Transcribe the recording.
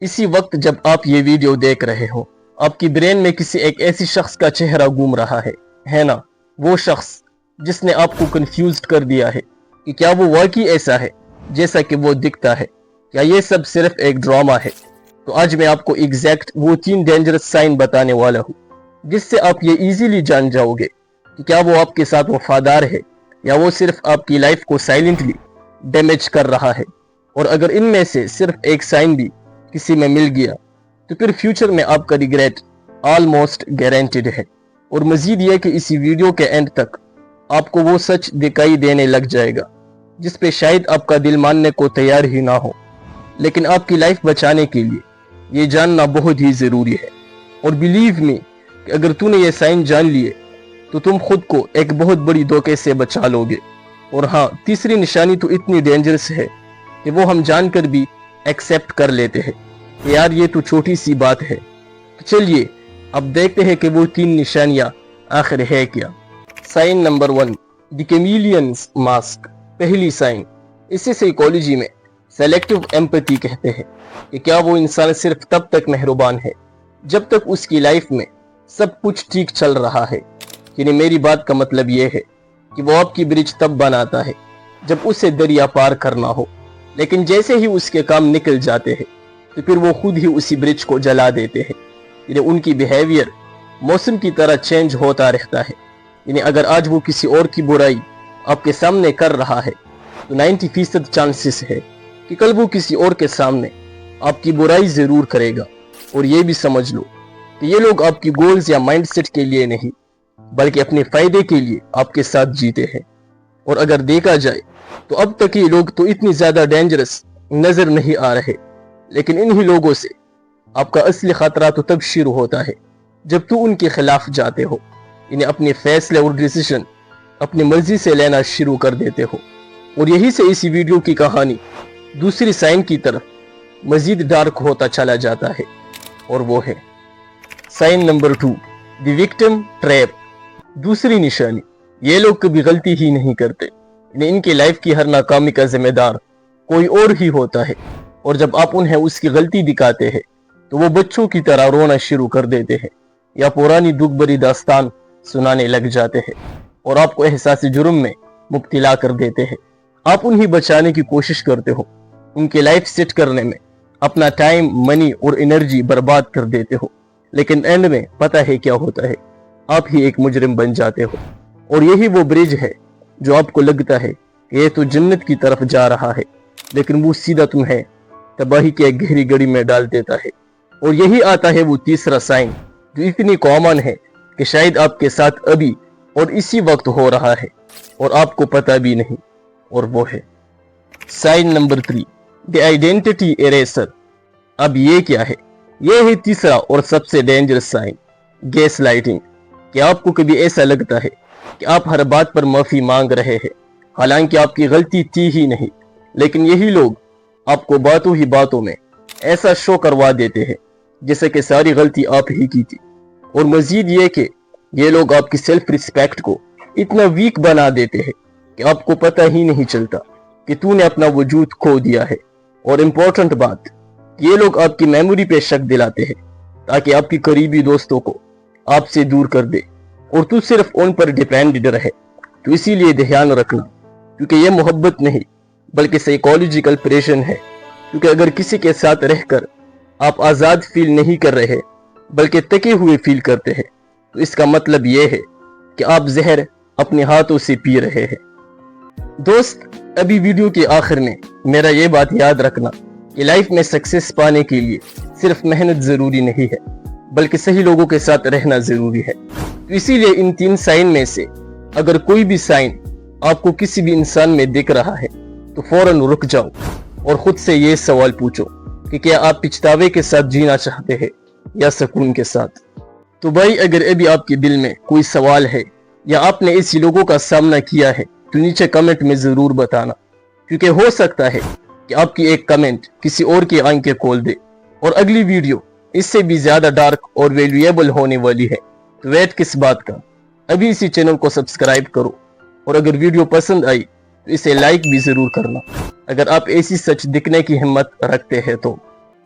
اسی وقت جب آپ یہ ویڈیو دیکھ رہے ہو آپ کی برین میں کسی ایک ایسی شخص کا چہرہ گھوم رہا ہے نا؟ وہ شخص جس نے آپ کو کنفیوزڈ کر دیا ہے کہ کیا وہ واقعی ایسا ہے جیسا کہ وہ دکھتا ہے، کیا یہ سب صرف ایک ڈرامہ ہے؟ تو آج میں آپ کو ایگزیکٹ وہ 3 ڈینجرس سائن بتانے والا ہوں جس سے آپ یہ ایزیلی جان جاؤ گے کہ کیا وہ آپ کے ساتھ وفادار ہے یا وہ صرف آپ کی لائف کو سائلنٹلی ڈیمیج کر رہا ہے۔ اور اگر ان میں سے صرف ایک سائن بھی کسی میں مل گیا تو پھر فیوچر میں آپ کا ریگریٹ آلموسٹ گارنٹیڈ ہے۔ اور مزید یہ کہ اسی ویڈیو کے اینڈ تک آپ کو وہ سچ دکھائی دینے لگ جائے گا جس پہ شاید آپ کا دل ماننے کو تیار ہی نہ ہو، لیکن آپ کی لائف بچانے کے لیے یہ جاننا بہت ہی ضروری ہے۔ اور بلیو می کہ اگر تو نے یہ سائن جان لیے تو تم خود کو ایک بہت بڑی دھوکے سے بچا لو گے۔ اور ہاں، تیسری نشانی تو اتنی ڈینجرس ہے کہ وہ ہم جان کر بھی ایکسیپٹ کر لیتے ہیں کہ یار یہ تو چھوٹی سی بات ہے۔ تو چلیے اب دیکھتے ہیں کہ وہ 3 نشانیاں آخر ہے کیا۔ سائن نمبر 1، دی کیمیلینز ماسک۔ پہلی سائن، اسے سائیکالوجی میں سیلیکٹیو ایمپتھی کہتے ہیں کہ کیا وہ انسان صرف تب تک مہربان ہے جب تک اس کی لائف میں سب کچھ ٹھیک چل رہا ہے۔ یعنی میری بات کا مطلب یہ ہے کہ وہ آپ کی برج تب بناتا ہے جب اسے دریا پار کرنا ہو، لیکن جیسے ہی اس کے کام نکل جاتے ہیں تو پھر وہ خود ہی اسی برج کو جلا دیتے ہیں۔ یعنی ان کی بیہیویئر موسم کی طرح چینج ہوتا رہتا ہے۔ یعنی اگر آج وہ کسی اور کی برائی آپ کے سامنے کر رہا ہے تو 90% چانسز ہے کہ کل وہ کسی اور کے سامنے آپ کی برائی ضرور کرے گا۔ اور یہ بھی سمجھ لو کہ یہ لوگ آپ کی گولز یا مائنڈ سیٹ کے لیے نہیں بلکہ اپنے فائدے کے لیے آپ کے ساتھ جیتے ہیں۔ اور اگر دیکھا جائے تو اب تک یہ لوگ تو اتنی زیادہ ڈینجرس نظر نہیں آ رہے، لیکن انہی لوگوں سے آپ کا اصلی خطرہ تو تب شروع ہوتا ہے جب تو ان کے خلاف جاتے ہو، یعنی اپنے فیصلے اور ڈیسیشن اپنی مرضی سے لینا شروع کر دیتے ہو۔ اور یہی سے اسی ویڈیو کی کہانی دوسری سائن کی طرف مزید ڈارک ہوتا چلا جاتا ہے، اور وہ ہے سائن نمبر 2، دی وکٹم ٹریپ۔ دوسری نشانی، یہ لوگ کبھی غلطی ہی نہیں کرتے، یعنی ان کی لائف کی ہر ناکامی کا ذمہ دار کوئی اور ہی ہوتا ہے۔ اور جب آپ انہیں اس کی غلطی دکھاتے ہیں تو وہ بچوں کی طرح رونا شروع کر دیتے ہیں یا پرانی دکھ بری داستان سنانے لگ جاتے ہیں اور آپ کو احساس جرم میں مبتلا کر دیتے ہیں۔ آپ انہیں بچانے کی کوشش کرتے ہو، ان کی لائف سیٹ کرنے میں اپنا ٹائم، منی اور انرجی برباد کر دیتے ہو، لیکن اینڈ میں پتہ ہے کیا ہوتا ہے، آپ ہی ایک مجرم بن جاتے ہو۔ اور یہی وہ برج ہے جو آپ کو لگتا ہے کہ یہ تو جنت کی طرف جا رہا ہے، لیکن وہ سیدھا تمہیں تباہی کی ایک گہری گڑی میں ڈال دیتا ہے۔ اور یہی آتا ہے وہ تیسرا سائن جو اتنی کامن ہے کہ شاید آپ کے ساتھ ابھی اور اسی وقت ہو رہا ہے اور آپ کو پتہ بھی نہیں، اور وہ ہے سائن نمبر 3، دی آئیڈینٹی ایریسر۔ اب یہ کیا ہے؟ یہ ہے تیسرا اور سب سے ڈینجرس سائن، گیس لائٹنگ۔ کہ آپ کو کبھی ایسا لگتا ہے کہ آپ ہر بات پر معافی مانگ رہے ہیں حالانکہ آپ کی غلطی تھی ہی نہیں، لیکن یہی لوگ آپ کو باتوں ہی باتوں میں ایسا شو کروا دیتے ہیں جیسے کہ ساری غلطی آپ ہی کی تھی۔ اور مزید یہ کہ یہ لوگ آپ کی سیلف ریسپیکٹ کو اتنا ویک بنا دیتے ہیں کہ آپ کو پتہ ہی نہیں چلتا کہ تو نے اپنا وجود کھو دیا ہے۔ اور امپورٹنٹ بات، یہ لوگ آپ کی میموری پہ شک دلاتے ہیں تاکہ آپ کی قریبی دوستوں کو آپ سے دور کر دے اور تو صرف ان پر ڈیپینڈڈ رہے۔ تو اسی لیے دھیان رکھنا، کیونکہ یہ محبت نہیں بلکہ سائیکالوجیکل پریشن ہے۔ کیونکہ اگر کسی کے ساتھ رہ کر آپ آزاد فیل نہیں کر رہے بلکہ تکے ہوئے فیل کرتے ہیں تو اس کا مطلب یہ ہے کہ آپ زہر اپنے ہاتھوں سے پی رہے ہیں۔ دوست، ابھی ویڈیو کے آخر میں میرا یہ بات یاد رکھنا کہ لائف میں سکسیس پانے کے لیے صرف محنت ضروری نہیں ہے بلکہ صحیح لوگوں کے ساتھ رہنا ضروری ہے۔ تو اسی لیے ان 3 سائن میں سے اگر کوئی بھی سائن آپ کو کسی بھی انسان میں دکھ رہا ہے تو فوراً رک جاؤ اور خود سے یہ سوال پوچھو کہ کیا آپ پچھتاوے کے ساتھ جینا چاہتے ہیں یا سکون کے ساتھ۔ تو بھائی، اگر ابھی آپ کے دل میں کوئی سوال ہے یا آپ نے ایسی لوگوں کا سامنا کیا ہے تو نیچے کمنٹ میں ضرور بتانا، کیونکہ ہو سکتا ہے کہ آپ کی ایک کمنٹ کسی اور کی آنکھیں کھول دے۔ اور اگلی ویڈیو اس سے بھی زیادہ ڈارک اور ویلیویبل ہونے والی ہے، تو ویٹ کس بات کا، ابھی اسی چینل کو سبسکرائب کرو۔ اور اگر ویڈیو پسند آئی تو اسے لائک بھی ضرور کرنا اگر آپ ایسی سچ دکھنے کی ہمت رکھتے ہیں تو۔